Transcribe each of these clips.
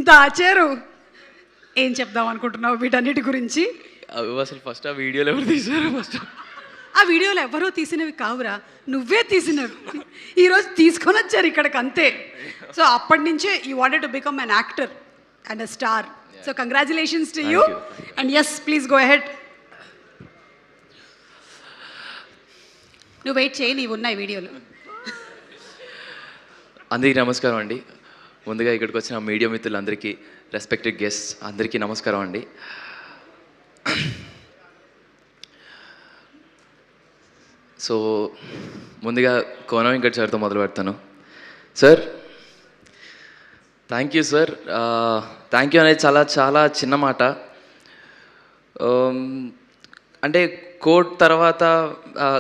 దాచారు. ఏం చెప్దాం అనుకుంటున్నావు వీటన్నిటి గురించి? అవి అసలు ఫస్ట్ ఆ వీడియోలు ఎవరు తీశారు? ఫస్ట్ ఆ వీడియోలు ఎవరో తీసినవి కావురా, నువ్వే తీసినవి. ఈరోజు తీసుకొని వచ్చారు ఇక్కడికి, అంతే. సో అప్పటి నుంచే you wanted to become an actor and a star. So congratulations to you. And yes, please go ahead. నువ్వు వెయిట్ చేయి, నీవు ఉన్నాయి వీడియోలు. అందరికీ నమస్కారం అండి. ముందుగా ఇక్కడికి వచ్చిన మీడియా మిత్రులందరికీ, రెస్పెక్టెడ్ గెస్ట్స్ అందరికీ నమస్కారం అండి. సో ముందుగా కోన వెంకట్ సార్తో మొదలు పెడతాను. Sir, thank you sir. Thank you అనేది చాలా చాలా చిన్న మాట. అంటే కోడ్ తర్వాత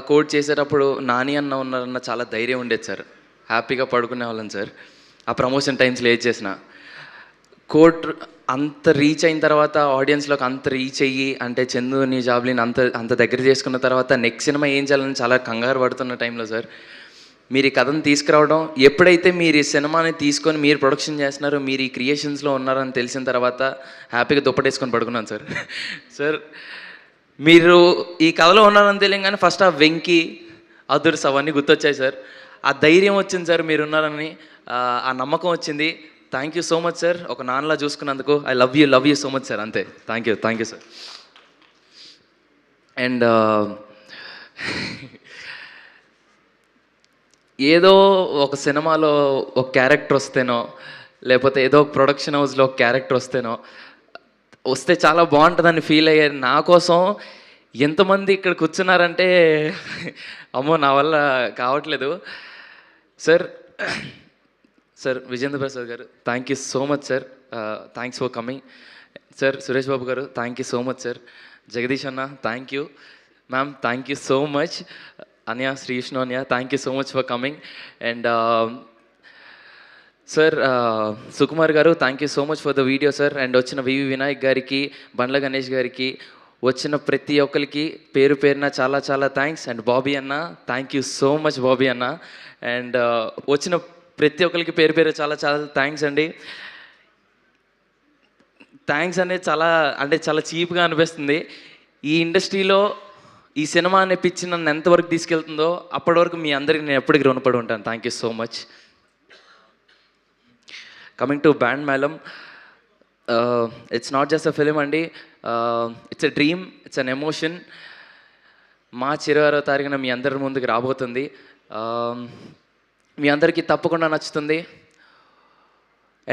కోడ్ చేసేటప్పుడు నాని అన్న ఉన్నారన్న చాలా ధైర్యం ఉండేది సార్. హ్యాపీగా పడుకునే వాళ్ళం సార్. ఆ ప్రమోషన్ టైమ్స్లో ఏది చేసిన కోడ్ అంత రీచ్ అయిన తర్వాత, ఆడియన్స్లోకి అంత రీచ్ అయ్యి, అంటే చందుని జాబ్లీని అంత దగ్గర చేసుకున్న తర్వాత నెక్స్ట్ సినిమా ఏం చేయాలని చాలా కంగారు పడుతున్న టైంలో సార్ మీరు ఈ కథను తీసుకురావడం, ఎప్పుడైతే మీరు ఈ సినిమాని తీసుకొని మీరు ప్రొడక్షన్ చేస్తున్నారో, మీరు ఈ క్రియేషన్స్లో ఉన్నారని తెలిసిన తర్వాత హ్యాపీగా దుప్పటేసుకొని పడుకున్నాను సార్. సార్, మీరు ఈ కథలో ఉన్నారని తెలియగానే ఫస్ట్ ఆ వెంకీ, అదుర్స్ అవన్నీ గుర్తొచ్చాయి సార్. ఆ ధైర్యం వచ్చింది సార్, మీరున్నారని ఆ నమ్మకం వచ్చింది. Thank you so much sir. ఒక నాన్నలా చూసుకున్నందుకు I love you so much sir. అంతే. Thank you sir. అండ్ ఏదో ఒక సినిమాలో ఒక క్యారెక్టర్ వస్తేనో, లేకపోతే ఏదో ఒక ప్రొడక్షన్ హౌస్లో ఒక క్యారెక్టర్ వస్తే చాలా బాగుంటుందని ఫీల్ అయ్యారు. నా కోసం ఎంతమంది ఇక్కడ కూర్చున్నారంటే అమ్మో, నా వల్ల కావట్లేదు సార్. సార్ విజేంద్ర ప్రసాద్ గారు, thank you so much sir. Thanks for coming sir. Suresh Babu గారు, thank you so much sir. Jagadeesh అన్న, thank you. Ma'am, thank you so much. Anya, Sri Vishnu Anya, thank you so much for coming. And sir Sukumar గారు, thank you so much for the video sir. And వచ్చిన వివి వినాయక్ గారికి, బండ్ల గణేష్ గారికి, వచ్చిన ప్రతి ఒక్కరికి పేరు పేరున చాలా చాలా థ్యాంక్స్. అండ్ బాబీ అన్న, thank you so much Bobby అన్న. అండ్ వచ్చిన ప్రతి ఒక్కరికి పేరు పేరు చాలా చాలా థ్యాంక్స్ అండి. థ్యాంక్స్ అనేది చాలా చీప్గా అనిపిస్తుంది. ఈ ఇండస్ట్రీలో ఈ సినిమా అనే పిచ్చి నన్ను ఎంతవరకు తీసుకెళ్తుందో అప్పటి వరకు మీ అందరికీ నేను ఎప్పటికీ రుణపడి ఉంటాను. Thank you so much. Coming to Band Melam, it's not just a film అండి, it's a dream, it's an emotion. మార్చి 26వ తారీఖున మీ అందరి ముందుకు రాబోతుంది. మీ అందరికీ తప్పకుండా నచ్చుతుంది.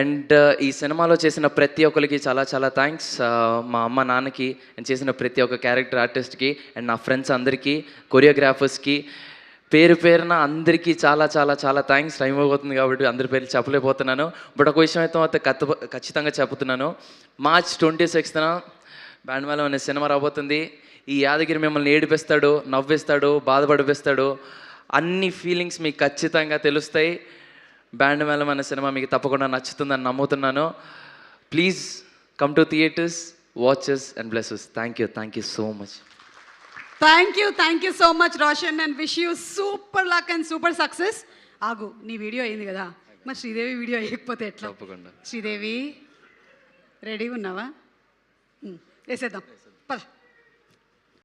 అండ్ ఈ సినిమాలో చేసిన ప్రతి ఒక్కరికి చాలా చాలా థ్యాంక్స్. మా అమ్మ నాన్నకి, నేను చేసిన ప్రతి ఒక్క క్యారెక్టర్ ఆర్టిస్ట్కి, అండ్ నా ఫ్రెండ్స్ అందరికీ, కొరియోగ్రాఫర్స్కి, పేరు పేరున అందరికీ చాలా చాలా చాలా థ్యాంక్స్. టైం అయిపోతుంది కాబట్టి అందరి పేర్లు చెప్పలేకపోతున్నాను. బట్ ఒక విషయం అయితే ఖచ్చితంగా చెప్తున్నాను. మార్చ్ 26న బ్యాండ్ మేళం అనే సినిమా రాబోతుంది. ఈ యాదగిరి మిమ్మల్ని ఏడిపిస్తాడు, నవ్విస్తాడు, బాధపడిపిస్తాడు. అన్ని ఫీలింగ్స్ మీకు ఖచ్చితంగా తెలుస్తాయి. బ్యాండ్ మేళం అనే సినిమా మీకు తప్పకుండా నచ్చుతుందని నమ్ముతున్నాను. Please come to theatres, watches and blesses. Thank you so much. Thank you so much Roshan, and wish you super luck and super success. ఆగు, నీ వీడియో అయింది కదా, మరి శ్రీదేవి వీడియో వేయకపోతే ఎట్లా? తప్పకుండా. శ్రీదేవి రెడీగా ఉన్నావా? వేసేద్దాం పద.